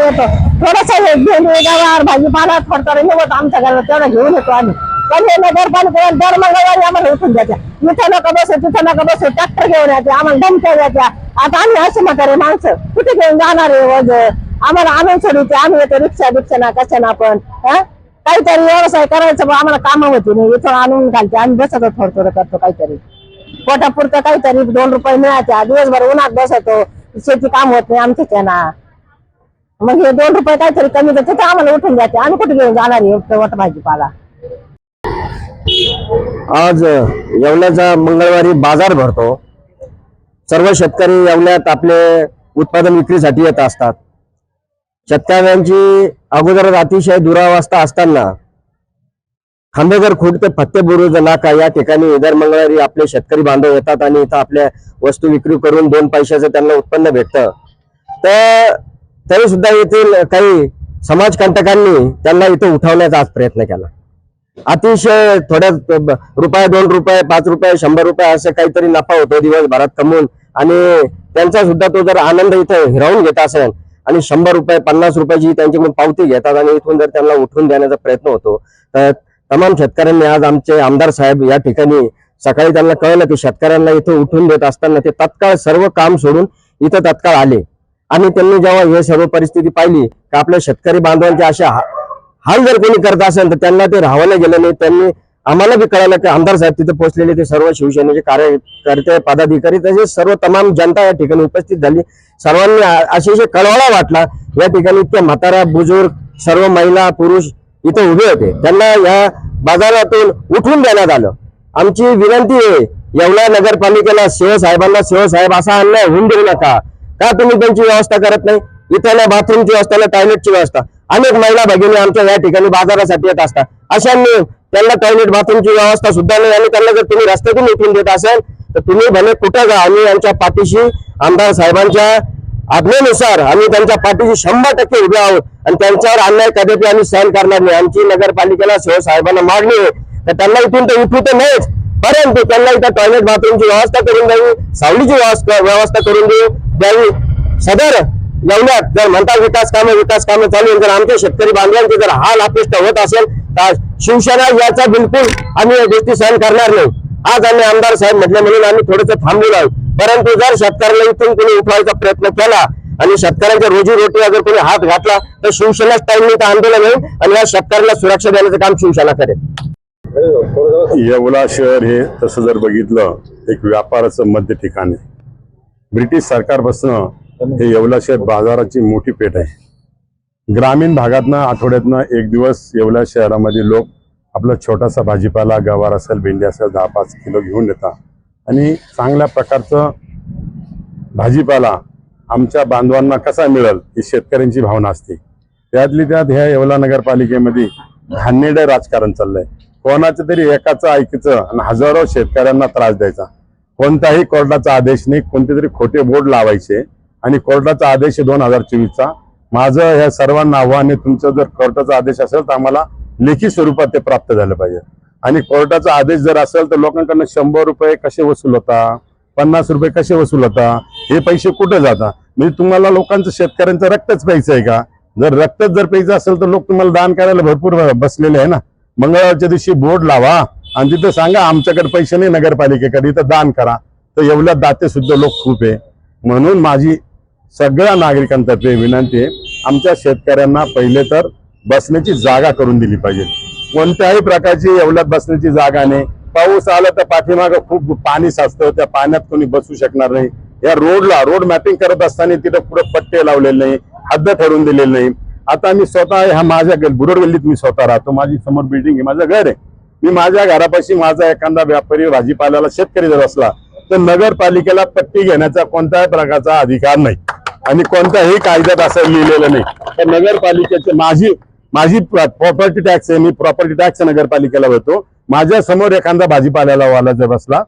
आम्ही येतो थोडस भेंडी गवार भाजीपाला थोडं निवत आमच्या घरात तेवढं घेऊन येतो आम्ही. पण हे नगरपालिका दर मंगळवारी आम्हाला उठून द्यायच्या, इथं नका बसू तिथं नका बसू, ट्रॅक्टर घेऊन यायचे, आम्हाला धमक्या द्यायच्या. आता आम्ही असे म्हातारे माणसं कुठे घेऊन जाणार आहे वज, आम्हाला आणून सोडते. आम्ही येतो रिक्षा ना कशाना पण काहीतरी व्यवसाय करायचं, आम्हाला कामं होती नाही, इथं आणून घालते. आम्ही बसतो थोडं करतो काहीतरी पोटापुरतं, काहीतरी 2 रुपये मिळायच्या. दिवसभर उन्हात बसतो, शेती काम होत नाही आमच्या त्यांना. मग हे 2 रुपये काहीतरी कमी देते तर आम्हाला उठून द्यायचे. आम्ही कुठे घेऊन जाणार आहे भाजीपाला. आज येवल्याचा मंगळवारी बाजार भरतो. सर्व शेतकरी येवल्यात आपले उत्पादन विक्रीसाठी येत असतात. शेतकऱ्यांची अगोदरच अतिशय दुरावस्था असताना खांबेघर खुर्द ते फत्ते बुरुज नाका या ठिकाणी दर मंगळवारी आपले शेतकरी बांधव येतात आणि इथं आपल्या वस्तू विक्री करून 2 पैशाचं त्यांना उत्पन्न भेटतं. तर तरी सुद्धा येथील काही समाजकंटकांनी त्यांना इथं उठवण्याचा आज प्रयत्न केला. अतिशय थोड्या रुपये 2 रुपये 5 रुपये 100 रुपये असं काहीतरी नफा होतो दिवसभरात कमवून, आणि त्यांचा सुद्धा तो जर आनंद इथं हिरावून घेत असेल आणि 100 रुपये 50 रुपयाची त्यांच्याकडून पावती घेतात आणि इथून जर त्यांना उठवून देण्याचा प्रयत्न होतो, तर तमाम शेतकऱ्यांनी आज आमचे आमदार साहेब या ठिकाणी सकाळी त्यांना कळलं की शेतकऱ्यांना इथं उठून देत असताना ते तत्काळ सर्व काम सोडून इथं तत्काळ आले. आणि त्यांनी जेव्हा हे सर्व परिस्थिती पाहिली की आपल्या शेतकरी बांधवांचे अशा हाल जर कोणी करत असेल तर त्यांना ते राहावलं गेलं नाही. त्यांनी आम्हाला बी कळालं की आमदार साहेब तिथे पोहोचलेले, ते सर्व शिवसेनेचे कार्यकर्ते पदाधिकारी तसेच सर्व तमाम जनता या ठिकाणी उपस्थित झाली. सर्वांनी अतिशय कळवळा वाटला. या ठिकाणी इतके म्हातारा बुजुर्ग सर्व महिला पुरुष इथे उभे होते, त्यांना या बाजारातून उठवून देण्यात आलं. आमची विनंती आहे येवला नगरपालिकेला, शिवसाहेबांना, शिवसाहेब असा अन्याय होऊन देऊ नका. का तुम्ही त्यांची व्यवस्था करत नाही? इथं ना बाथरूमची व्यवस्था ना टॉयलेटची व्यवस्था. अनेक महिला भगिनी आमच्या या ठिकाणी बाजारासाठी येत असतात, अशांनी त्यांना टॉयलेट बाथरूमची व्यवस्था सुद्धा नाही. आणि त्यांना जर तुम्ही रस्त्यातून उठून देत असाल तर तुम्ही भले कुठं जा, आम्ही यांच्या पाठीशी आमदार साहेबांच्या आज्ञेनुसार आम्ही त्यांच्या पाठीशी 100% उभे आहोत आणि त्यांच्यावर अन्याय कदापि आम्ही सहन करणार नाही. आमची नगरपालिकेला शिवसाहेबांना मागणी आहे तर त्यांना इथून तर उठू तर नाहीच, परंतु त्यांना इथं टॉयलेट बाथरूमची व्यवस्था करून द्यावी, सावलीची व्यवस्था करून द्यावी. सदर येवल्यात जर म्हणता विकास कामं चालू, जर आमच्या शेतकरी बांधवांचे जर हाल अपेष्ट होत असेल तर शिवसेना याचा बिलकुल आम्ही या गोष्टी सहन करणार नाही. आज आम्ही आमदार साहेब म्हटले म्हणून आम्ही थोडंसं थांबलेलो आहोत, परंतु जर शेतकऱ्याला इथून कोणी उठवायचा प्रयत्न केला आणि शेतकऱ्यांच्या रोजीरोटीला जर कोणी हात घातला तर शिवसेना स्टाईलने तर आंदोलन होईल आणि या शेतकऱ्याला सुरक्षा देण्याचं काम शिवसेना करेल. येवला शहर हे तसं जर बघितलं एक व्यापाराचं मध्य ठिकाण आहे. ब्रिटिश सरकारपासून हे येवला शहर बाजाराची मोठी पेठ आहे. ग्रामीण भागातनं आठवड्यातनं 1 दिवस येवला शहरामध्ये लोक आपला छोटासा भाजीपाला, गवार असेल, भेंडी असेल 10-5 किलो घेऊन येतात आणि चांगल्या प्रकारचं भाजीपाला आमच्या बांधवांना कसा मिळेल ही शेतकऱ्यांची भावना असते. त्यातली त्यात ह्या येवला नगरपालिकेमध्ये घाणेरडं राजकारण चाललंय. कोणाचं तरी एकाचं ऐकायचं आणि हजारो शेतकऱ्यांना त्रास द्यायचा. कोणताही कोर्टाचा आदेश नाही, कोणते तरी खोटे बोर्ड लावायचे आणि कोर्टाचा आदेश 2024चा. माझं ह्या सर्वांना आव्हान आहे, तुमचं जर कोर्टाचा आदेश असेल तर आम्हाला लेखी स्वरूपात ते प्राप्त झालं पाहिजे. आणि कोर्टाचा आदेश जर असेल तर लोकांकडनं 100 रुपये कसे वसूल होता, 50 रुपये कसे वसूल होता, हे पैसे कुठे जातात? म्हणजे तुम्हाला लोकांचं शेतकऱ्यांचं रक्तच प्यायचं आहे का? जर रक्तच जर प्यायचं असेल तर लोक तुम्हाला दान करायला भरपूर बसलेले आहे ना. मंगळवारच्या दिवशी बोर्ड लावा आणि तिथं सांगा आमच्याकडे पैसे नाही नगरपालिकेकडे, इथं दान करा. तर एवढ्या दाते सुद्धा लोक खूप आहे. म्हणून माझी सगळ्या नागरिकांतर्फे विनंती आहे, आमच्या शेतकऱ्यांना पहिले तर बसण्याची जागा करून दिली पाहिजे. कोणत्याही प्रकारची एवढ्यात बसण्याची जागा नाही. पाऊस आला तर पाठीमागं खूप पाणी साचतं, त्या पाण्यात कोणी बसू शकणार नाही. या रोड मॅपिंग करत असताना तिथं पुढे पट्टे लावलेले नाही, हद्द ठरवून दिलेले नाही. आता मी स्वतः ह्या माझ्या बुरुड गल्लीत मी स्वतः राहतो, माझी समोर बिल्डिंग आहे, माझं घर आहे. मी माझ्या घरापाशी माझा एखादा व्यापारी भाजीपाल्याला शेतकरी जर असला तर नगरपालिकेला पट्टी घेण्याचा कोणत्याही प्रकारचा अधिकार नाही आणि कोणत्याही कायद्यात असं लिहिलेलं नाही. तर नगरपालिकेचे माझी प्रॉपर्टी टॅक्स आहे, मी प्रॉपर्टी टॅक्स नगरपालिकेला भरतो. माझ्या समोर एखादा भाजीपाल्याला वाला जर बसला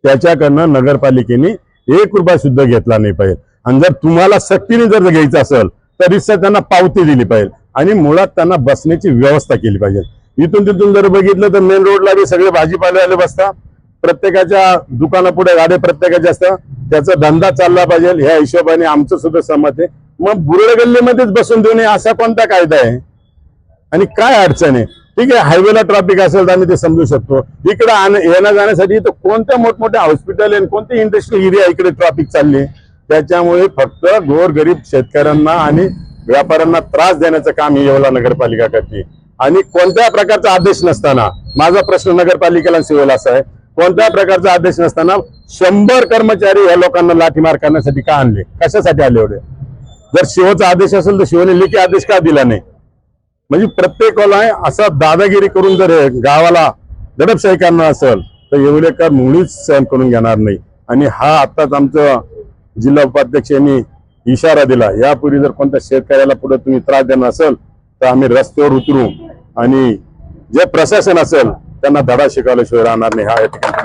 त्याच्याकडनं नगरपालिकेने 1 रुपया सुद्धा घेतला नाही पाहिजे. आणि जर तुम्हाला सक्तीने जर घ्यायचं असेल तर त्यांना पावती दिली पाहिजे आणि मुळात त्यांना बसण्याची व्यवस्था केली पाहिजे. इथून तिथून जर बघितलं तर मेन रोडला बी सगळे भाजीपाल्यावाले बसतात, प्रत्येकाच्या दुकानापुढे गाड्या प्रत्येकाच्या असतात. त्याचा धंदा चालला पाहिजे ह्या हिशोबाने आमचं सुद्धा सहमत आहे. मग बुरड गल्लीमध्येच बसून देऊ नये असा कोणता कायदा आहे आणि काय अडचण आहे? ठीक आहे, हायवेला ट्रॅफिक असेल तर आम्ही ते समजू शकतो. इकडे येण्या जाण्यासाठी तर कोणत्या मोठमोठ्या हॉस्पिटल आहे, कोणते इंडस्ट्रियल एरिया इकडे ट्रॅफिक चालली, त्याच्यामुळे फक्त गोरगरीब शेतकऱ्यांना आणि व्यापाऱ्यांना त्रास देण्याचं काम ही येवला नगरपालिका करते. आणि कोणत्या प्रकारचा आदेश नसताना, माझा प्रश्न नगरपालिकेला सिव्हिल असा आहे, कोणत्या प्रकारचा आदेश नसताना 100 कर्मचारी या लोकांना लाठीमार करण्यासाठी का आणले? कशासाठी आले एवढे? जर शिवचा आदेश असेल तर शिवने लेखी आदेश का दिला नाही? म्हणजे प्रत्येकाला असा दादागिरी करून जर गावाला दडपशाही करणार असेल तर येवलेकर मुळीच सहन करून घेणार नाही. आणि हा आताच आमचं जिल्हा उपाध्यक्ष यांनी इशारा दिला, यापूर्वी जर कोणत्या शेतकऱ्याला पुढे तुम्ही त्रास देणार असेल तर आम्ही रस्त्यावर उतरू आणि जे प्रशासन असेल त्यांना धडा शिकवल्याशिवाय राहणार नाही. हा या ठिकाणी